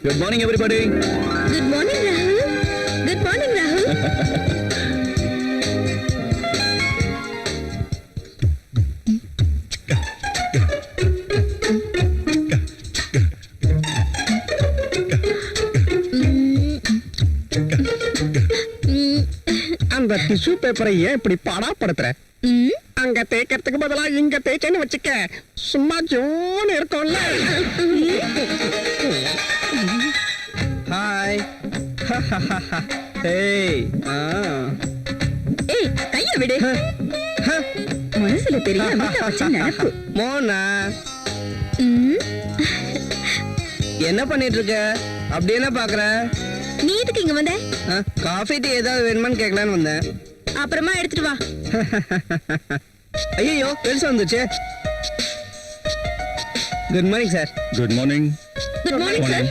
Good morning, everybody. Good morning, Rahul. Good morning, Rahul. அந்த tissue பேப்பரை ஏன் இப்படி பாடாப்படுத்துற? அங்க தேய்க்கிறதுக்கு பதிலா இங்க தேய்ச்சேன்னு வச்சுக்க, சும்மா ஜோன்னு இருக்கும்ல. ஹாய். ஏய் ஏய், கைய விடு. மனசுல பெரிய அமிதாப் பச்சன் நினைப்பு. மோனா, என்ன பண்ணிட்டு இருக்க? அப்படி என்ன பாக்குற? நீ எதுக்கு இங்க வந்த? காஃபி டீ ஏதாவது வேணுமான்னு கேட்கலான்னு வந்தேன். அப்புறமா எடுத்துட்டு வா. ஐயோ, பெருசா வந்துச்சு. Good morning sir. Good morning. Good morning sir.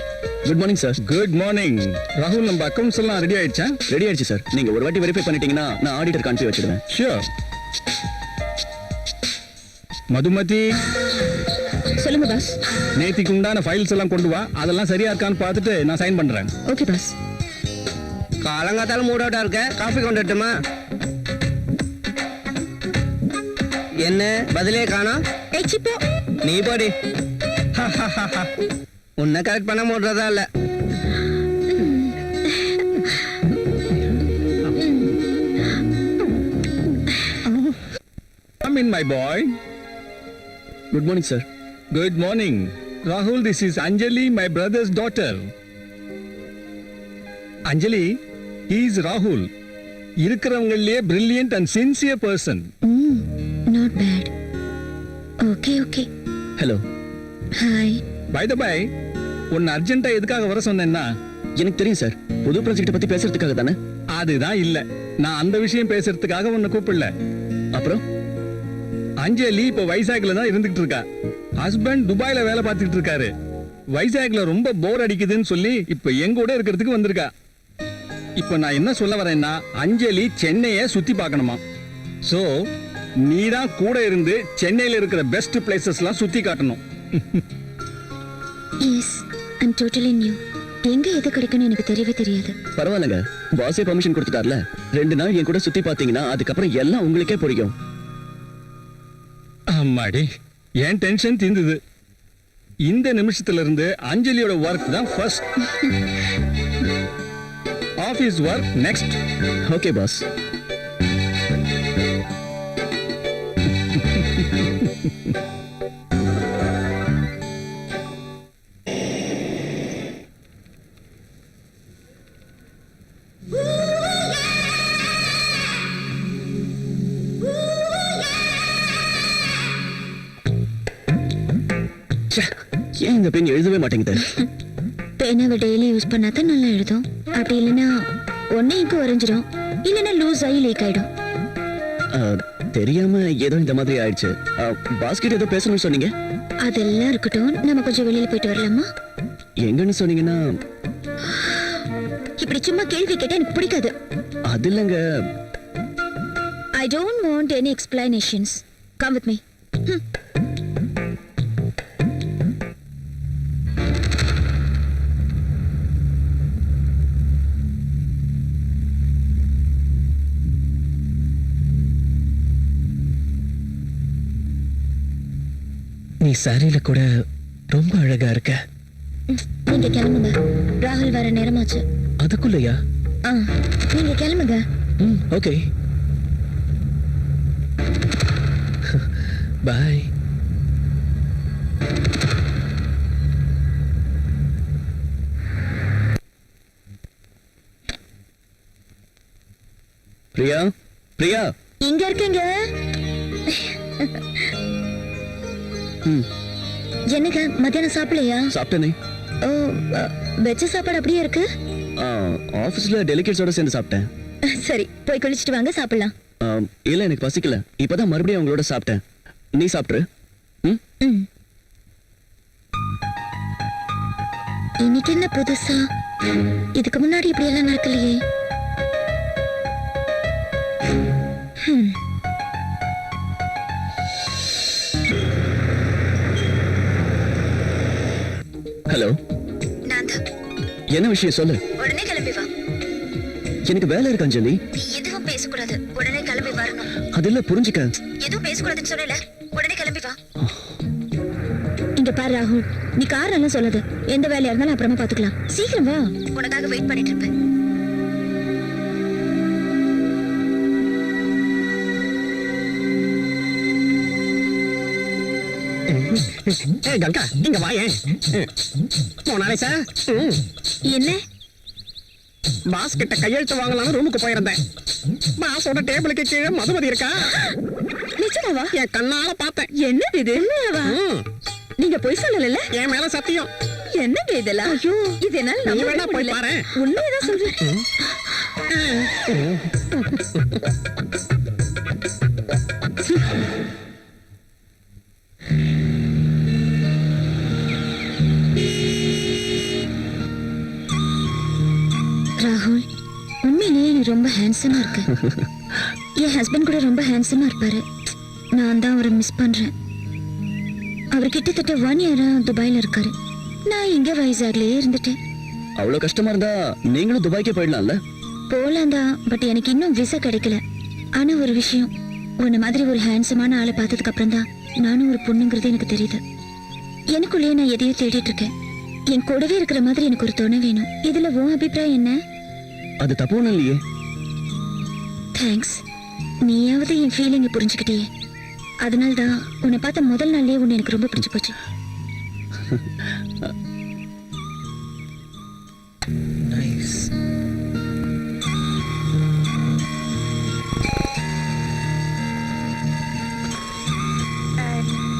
Good morning, sir. Good morning. ராகுல், நம்ம அக்கவுண்ட்ஸ் எல்லாம் ரெடி ஆயிடுச்சா? ரெடி ஆயிடுச்சு சார். நீங்க ஒரு வாட்டி வெரிஃபை பண்ணிட்டீங்கன்னா நான் ஆடிட்டர் கான்ஃபி வச்சிடுவேன். Sure. மதுமதி, சொல்லுங்க பாஸ். நேத்திக்கு உண்டான ஃபைல்ஸ் எல்லாம் கொண்டு வா. அதெல்லாம் சரியா இருக்கான்னு பார்த்துட்டு நான் சைன் பண்றேன். Okay pass. காலங்காத்தால மூட் அவுட்டா இருக்க, காஃபி கொண்டு வரட்டுமா? என்ன பதிலே காணோம்? ஏய் சிப்போ. நீ போடி. உன்னை கரெக்ட் பண்ண முடியறதா இல்ல. Come in, my boy. Good morning, sir. Good morning. Rahul, this is Anjali, my brother's daughter. Anjali, he is Rahul. இருக்கிறவங்களே brilliant and sincere person. Not bad. Okay, okay. Hello. Hi. By the by, உன்னை அர்ஜென்ட்டா எதுக்காக வர சொன்னேன்னா, எனக்கு தெரியும் sir. புது project பத்தி பேசுறதுக்காக தானே? அதுதான் இல்ல. நான் அந்த விஷயம் பேசுறதுக்காக உன்னை கூப்பிடல. அப்புறம் அஞ்சலி இப்ப வைசாக்ல தான் இருந்துகிட்டு இருக்கா. ஹஸ்பண்ட் துபாயில வேலை பார்த்துட்டு இருக்காரு. வைசாக்ல ரொம்ப போர் அடிக்குதுன்னு சொல்லி இப்ப எங்க கூட இருக்கிறதுக்கு வந்திருக்கா. இப்ப நான் என்ன சொல்ல வரேன்னா, அஞ்சலி சென்னையை சுத்தி பார்க்கணுமா. சோ நீதான் கூட இருந்து சென்னையில இருக்கிற பெஸ்ட் பிளேசஸ்லாம் சுத்தி காட்டணும். Yes, I'm totally new. எங்க எது கிடைக்கும்னு எனக்கு தெரியவே தெரியாது. பரவாயில்லைங்க, பாஸே பர்மிஷன் கொடுத்துட்டார்ல. 2 நாள் என் கூட சுத்தி பாத்தீங்கன்னா அதுக்கப்புறம் எல்லாம் உங்களுக்கே புரியும். அம்மாடி, ஏன் டென்ஷன் தீர்ந்தது. இந்த நிமிஷத்துல இருந்து அஞ்சலியோட ஒர்க் தான் first, office work next. Okay boss. ஏன் இந்த பெண் எழுதவே மாட்டேங்குது? பேனாவை டெய்லி யூஸ் பண்ணாதான் நல்லா எழுதும். அப்படி இல்லைன்னா ஒன்னே இங்கு வரைஞ்சிடும், இல்லைன்னா லூஸ் ஆகி லீக் ஆயிடும். தெரியாம ஏதோ இந்த மாதிரி ஆயிடுச்சு. பாஸ்கெட் ஏதோ பேசணும்னு சொன்னீங்க. அதெல்லாம் இருக்கட்டும், நம்ம கொஞ்சம் வெளியில போயிட்டு வரலாமா? எங்கன்னு சொன்னீங்கன்னா? இப்படி சும்மா கேள்வி கேட்டா எனக்கு பிடிக்காது. அது இல்லைங்க. I don't want any explanations. Come with me. நீ சாரியில கூட ரொம்ப அழகா இருக்க. நீங்க கிளம்புங்க, ராகுல் வர நேரமாச்சு. அதுக்குள்ளயா? நீங்க கிளம்புங்க. ஓகே, பாய். பிரியா, பிரியா, இங்க இருக்கீங்க. என்னங்க மத்தியானம் சாப்பிடலையா? சாப்பிட்டேனே. ஓ, வெச்ச சாப்பாடு அப்படியே இருக்கு. ஆபீஸ்ல டெலிகேட்ஸோட சேர்ந்து சாப்பிட்டேன். சரி, போய் குளிச்சுட்டு வாங்க, சாப்பிடலாம். இல்ல, எனக்கு பசிக்கல. இப்பதான் மறுபடியும் அவங்களோட சாப்பிட்டேன். நீ சாப்பிட்ரு. இன்னைக்கு என்ன புதுசா? இதுக்கு முன்னாடி இப்படி எல்லாம் நடக்கலையே. ஹலோ, நான் தான். என்ன விஷயம் சொல்லு. உடனே கிளம்பி வா. எனக்கு வேலை இருக்கு அஞ்சலி. நீ எதுவும் பேசக்கூடாது. உடனே கிளம்பி வரணும். அது இல்ல, புரிஞ்சுக்க. எதுவும் பேசக்கூடாதுன்னு சொல்லல. உடனே கிளம்பி வா. இங்க பாரு ராகுல், நீ காரணம் சொல்லாத. எந்த வேலையா இருந்தாலும் அப்புறமா பாத்துக்கலாம். சீக்கிரம் வா. உனக்காக வெயிட் பண்ணிட்டு இருப்பேன். ஏய் கங்கா, இங்க வாயேன். போனாலே சார். என்ன? பாஸ் கிட்ட கையெழுத்து வாங்கலாம்னு ரூமுக்கு போயிருந்தேன். பாஸோட டேபிளுக்கு கீழே மதுமதி இருக்கா. நிஜமாவா? என் கண்ணால பார்த்தேன். என்னது இது? உண்மையாவா? நீங்க போய் சொல்லல? என் மேல சத்தியம். என்னங்க இதெல்லாம்? ஐயோ, இது என்னால நீ நம்ப வேணா போய் முடியல. பாரு. உண்மையதான் சொல்றேன். ராகுல், உண்மையிலேயே நீ ரொம்ப ஹேண்ட்ஸமா இருக்க. என் ஹஸ்பண்ட் கூட ரொம்ப ஹேண்ட்ஸமா இருப்பாரு. நான் தான் அவரை மிஸ் பண்றேன். அவர் கிட்டத்தட்ட 1 இயரா துபாயில இருக்காரு. நான் இங்க வைசாக்லயே இருந்துட்டேன். அவ்வளவு கஷ்டமா இருந்தா நீங்களும் துபாய்க்கே போயிடலாம்ல. போலாம் தான், பட் எனக்கு இன்னும் விசா கிடைக்கல. ஆனா ஒரு விஷயம், உன்ன மாதிரி ஒரு ஹேண்ட்ஸமான ஆளை பார்த்ததுக்கு அப்புறம் தான் நானும் ஒரு பொண்ணுங்கிறது எனக்கு தெரியுது. எனக்குள்ளேயே நான் எதையோ தேடிட்டு இருக்கேன். என் கூடவே இருக்கிற மாதிரி எனக்கு ஒரு துணை வேணும். இதுல உன் அபிப்பிராயம் என்ன? அது தப்பு ஒண்ணும் இல்லையே. தேங்க்ஸ். நீயாவது என் ஃபீலிங்கை புரிஞ்சுக்கிட்டியே. அதனால தான் உன்னை பார்த்த முதல் நாள்லயே உன்னை எனக்கு ரொம்ப பிடிச்சு போச்சு.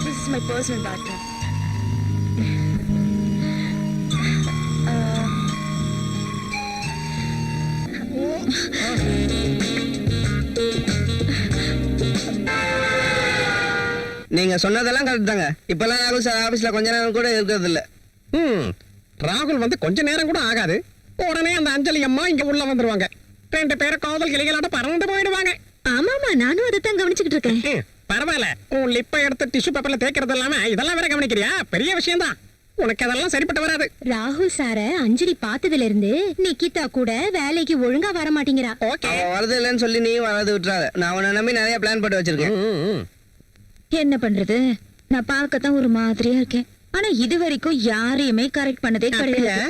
This is my personal bathroom. நீங்க சொன்னதெல்லாம் கரெக்ட் தாங்க. இப்பெல்லாம் ராகுல் சார் ஆபீஸ்ல கொஞ்ச நேரம் கூட இருக்கிறது இல்ல. ராகுல் வந்து கொஞ்ச நேரம் கூட ஆகாது. உடனே அந்த அஞ்சலி அம்மா இங்க உள்ள வந்துருவாங்க. 2 பேரும் காதல் கிளிகளாட்ட பறந்து போயிடுவாங்க. ஆமாமா, நானும் அதை தான் கவனிச்சுக்கிட்டு இருக்கேன். பரவாயில்ல, உன் லிப்பை எடுத்து டிஷ்யூ பேப்பர்ல தேய்க்கிறது இல்லாம இதெல்லாம் வேற கவனிக்கிறியா? பெரிய விஷயம் தான். உனக்கு அதெல்லாம் சரிப்பட்டு வராது. ராகுல் சார அஞ்சலி பார்த்ததுல இருந்து நிக்கிதா கூட வேலைக்கு ஒழுங்கா வர மாட்டேங்கிறா. ஓகே, அவ வரது இல்லைன்னு சொல்லி நீ வரது விட்டுறாத. நான் உன்னை நம்பி நிறைய பிளான் போட்டு வச்சிருக்கேன். என்ன பண்றது? நான் பார்க்கத்தான் ஒரு மாதிரியா இருக்கேன். ஆனா இது வரைக்கும் யாரையுமே கரெக்ட் பண்ணதே கிடையாது.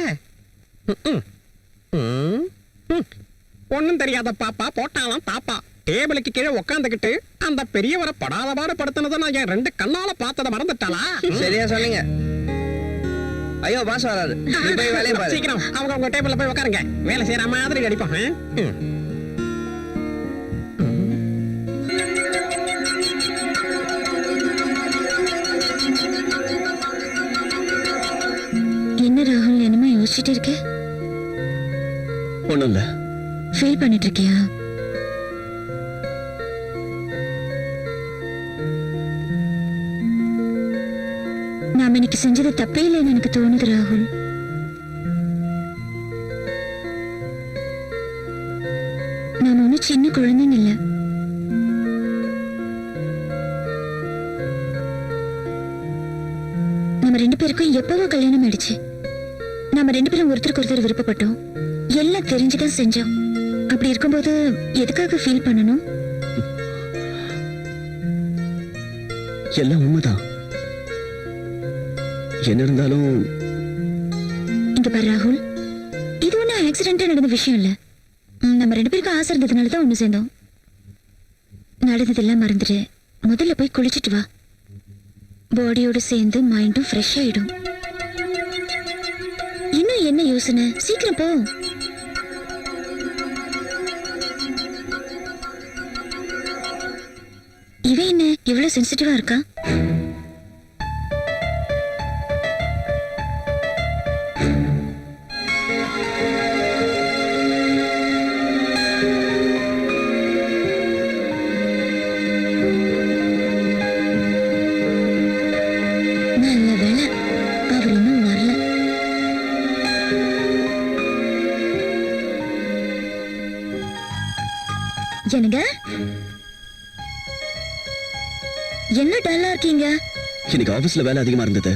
ஒண்ணும் தெரியாத பாப்பா போட்டாலாம் பாப்பா டேபிளுக்கு கீழே உட்காந்துக்கிட்டு அந்த பெரியவரை படாத பாடு படுத்தினதை நான் என் 2 கண்ணால பார்த்ததை மறந்துட்டாளா? சரியா சொன்னீங்க. ஐயோ பாஸ் வராது. நீ போய் வேலையை பாரு. சீக்கிரம் அவங்க உங்க டேபிள்ல போய் உட்காருங்க. வேலை செய்யற மாதிரி அடிப்பாங்க. என்ன ராகுல், என்னமா யோசிச்சுட்டு இருக்க? ஒண்ணும் இல்ல. ஃபீல் பண்ணிட்டு இருக்கியா? நாம இன்னைக்கு செஞ்சது தப்பே இல்லைன்னு எனக்கு தோணுது ராகுல். நாம ஒன்னும் சின்ன குழந்தைங்க இல்ல. நம்ம 2 பேருக்கும் எப்பவோ கல்யாணம் ஆயிடுச்சு. நாம 2 பேரும் ஒருத்தருக்கு ஒருத்தர் விருப்பப்பட்டோம். எல்லாம் தெரிஞ்சுதான் செஞ்சோம். அப்படி இருக்கும்போது எதுக்காக ஃபீல் பண்ணணும்? எல்லாம் உண்மைதான். என்ன இருந்தாலும் இங்க பாரு ராகுல், இது ஒன்னும் ஆக்சிடென்டா நடந்த விஷயம் இல்ல. நம்ம 2 பேருக்கும் ஆசை இருந்ததுனால தான் ஒண்ணு சேர்ந்தோம். நடந்ததெல்லாம் மறந்துட்டு முதல்ல போய் குளிச்சிட்டு வா. பாடியோட சேர்ந்து மைண்டும் ஃப்ரெஷ் ஆயிடும். இன்னும் என்ன யோசனை? சீக்கிரம் போ. இவன் என்ன இவ்வளவு சென்சிட்டிவா இருக்கா? நல்ல வேளை அவர் இன்னும் வரல. என்னங்க, என்ன டல்லா இருக்கீங்க? இன்னைக்கு ஆபீஸ்ல வேலை அதிகமா இருந்தது.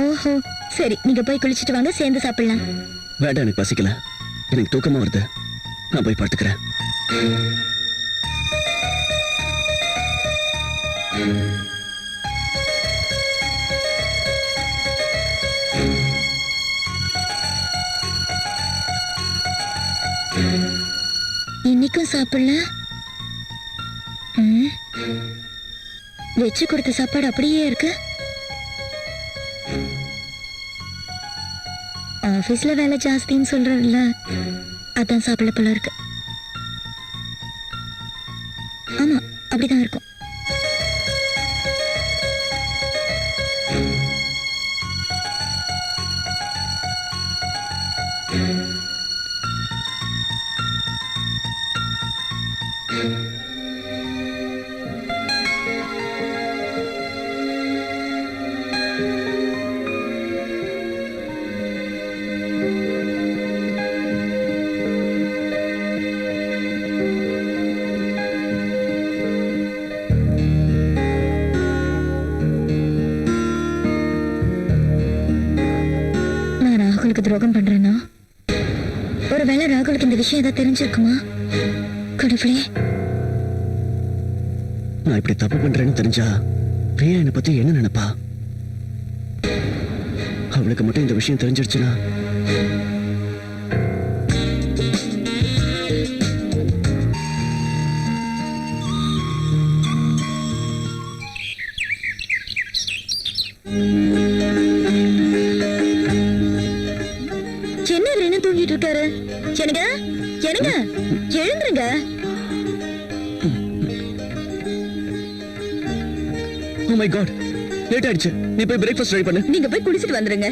ஓஹோ, ஓஹோ சரி நீங்க போய் குளிச்சிட்டு வாங்க சேர்ந்து சாப்பிடலாம். வேண்டாம், எனக்கு பசிக்கல. எனக்கு தூக்கமா வருது. நான் போய் படுத்துக்கிறேன். இன்னைக்கும் சாப்பிடல. வச்சு கொடுத்த சாப்பாடு அப்படியே இருக்கு. ஆபீஸ்ல வேலை ஜாஸ்தின்னு சொல்றதுல அதான் சாப்பிட போல இருக்கு. ஆமா அப்படிதான் இருக்கும். நான் ராகுலுக்கு துரோகம் பண்றேன்னா ஒருவேளை ராகுலுக்கு இந்த விஷயம் ஏதாவது தெரிஞ்சிருக்குமா? கடவுளே, நான் இப்படி தப்பு பண்றேன்னு தெரிஞ்சா பிரியா என்னை பத்தி என்ன நினைப்பா? அவளுக்கு மட்டும் இந்த விஷயம் தெரிஞ்சிருச்சுன்னா என்ன இவர் என்ன தூங்கிட்டு இருக்காரு? என்னங்க என்னங்க எழுந்துருங்க. ஓ மை காட், லேட் ஆயிடுச்சு. நீ போய் பிரேக்ஃபாஸ்ட் ரெடி பண்ணு. நீங்க போய் குடிச்சிட்டு வந்துருங்க.